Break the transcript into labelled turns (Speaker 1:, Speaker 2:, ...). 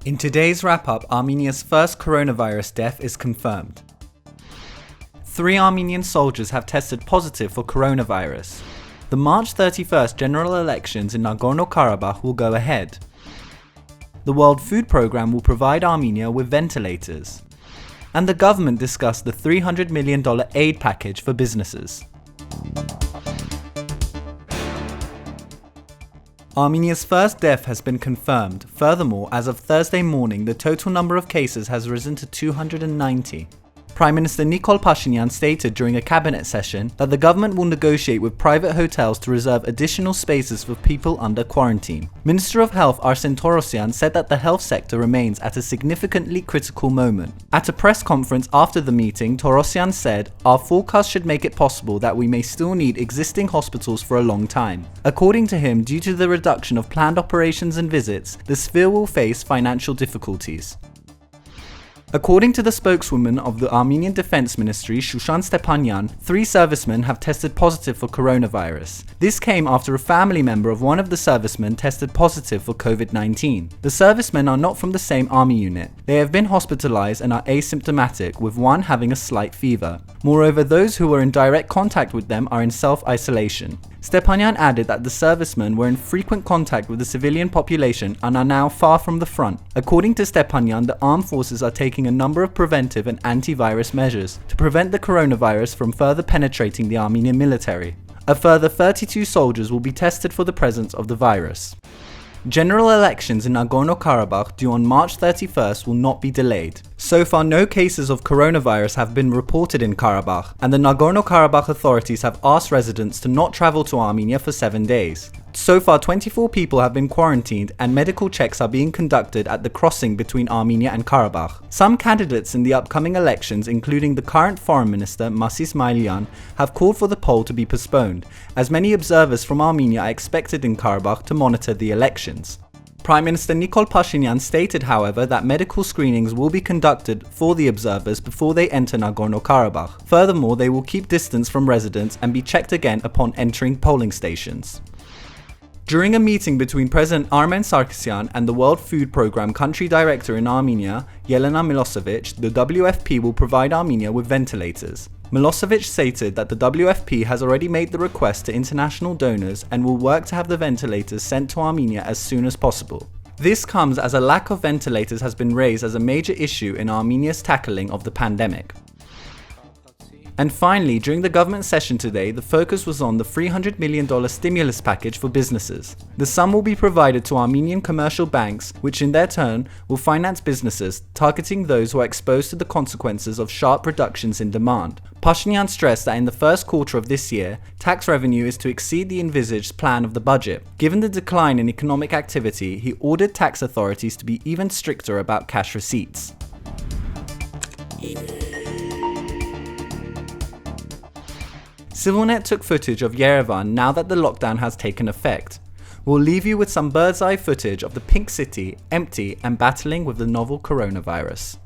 Speaker 1: In today's wrap-up, Armenia's first coronavirus death is confirmed. 3 Armenian soldiers have tested positive for coronavirus. The March 31st general elections in Nagorno-Karabakh will go ahead. The World Food Programme will provide Armenia with ventilators. And the government discussed the $300 million aid package for businesses. Armenia's first death has been confirmed. Furthermore, as of Thursday morning, the total number of cases has risen to 290. Prime Minister Nikol Pashinyan stated during a cabinet session that the government will negotiate with private hotels to reserve additional spaces for people under quarantine. Minister of Health Vardan Petrosyan said that the health sector remains at a significantly critical moment. At a press conference after the meeting, Petrosyan said, "Our forecast should make it possible that we may still need existing hospitals for a long time." According to him, due to the reduction of planned operations and visits, the sphere will face financial difficulties. According to the spokeswoman of the Armenian Defense Ministry, Shushan Stepanyan, 3 servicemen have tested positive for coronavirus. This came after a family member of one of the servicemen tested positive for COVID-19. The servicemen are not from the same army unit. They have been hospitalized and are asymptomatic, with one having a slight fever. Moreover, those who were in direct contact with them are in self-isolation. Stepanyan added that the servicemen were in frequent contact with the civilian population and are now far from the front. According to Stepanyan, the armed forces are taking a number of preventive and antivirus measures to prevent the coronavirus from further penetrating the Armenian military. A further 32 soldiers will be tested for the presence of the virus. General elections in Nagorno-Karabakh due on March 31st will not be delayed. So far, no cases of coronavirus have been reported in Karabakh, and the Nagorno-Karabakh authorities have asked residents to not travel to Armenia for 7 days. So far, 24 people have been quarantined and medical checks are being conducted at the crossing between Armenia and Karabakh. Some candidates in the upcoming elections, including the current foreign minister, Masis Mailyan, have called for the poll to be postponed, as many observers from Armenia are expected in Karabakh to monitor the elections. Prime Minister Nikol Pashinyan stated, however, that medical screenings will be conducted for the observers before they enter Nagorno-Karabakh. Furthermore, they will keep distance from residents and be checked again upon entering polling stations. During a meeting between President Armen Sarkisyan and the World Food Programme country director in Armenia, Yelena Milosevic, the WFP will provide Armenia with ventilators. Milosevic stated that the WFP has already made the request to international donors and will work to have the ventilators sent to Armenia as soon as possible. This comes as a lack of ventilators has been raised as a major issue in Armenia's tackling of the pandemic. And finally, during the government session today, the focus was on the $300 million stimulus package for businesses. The sum will be provided to Armenian commercial banks, which in their turn will finance businesses, targeting those who are exposed to the consequences of sharp reductions in demand. Pashinyan stressed that in the first quarter of this year, tax revenue is to exceed the envisaged plan of the budget. Given the decline in economic activity, he ordered tax authorities to be even stricter about cash receipts. ＳիվիլNet took footage of Yerevan now that the lockdown has taken effect. We'll leave you with some bird's eye footage of the pink city, empty and battling with the novel coronavirus.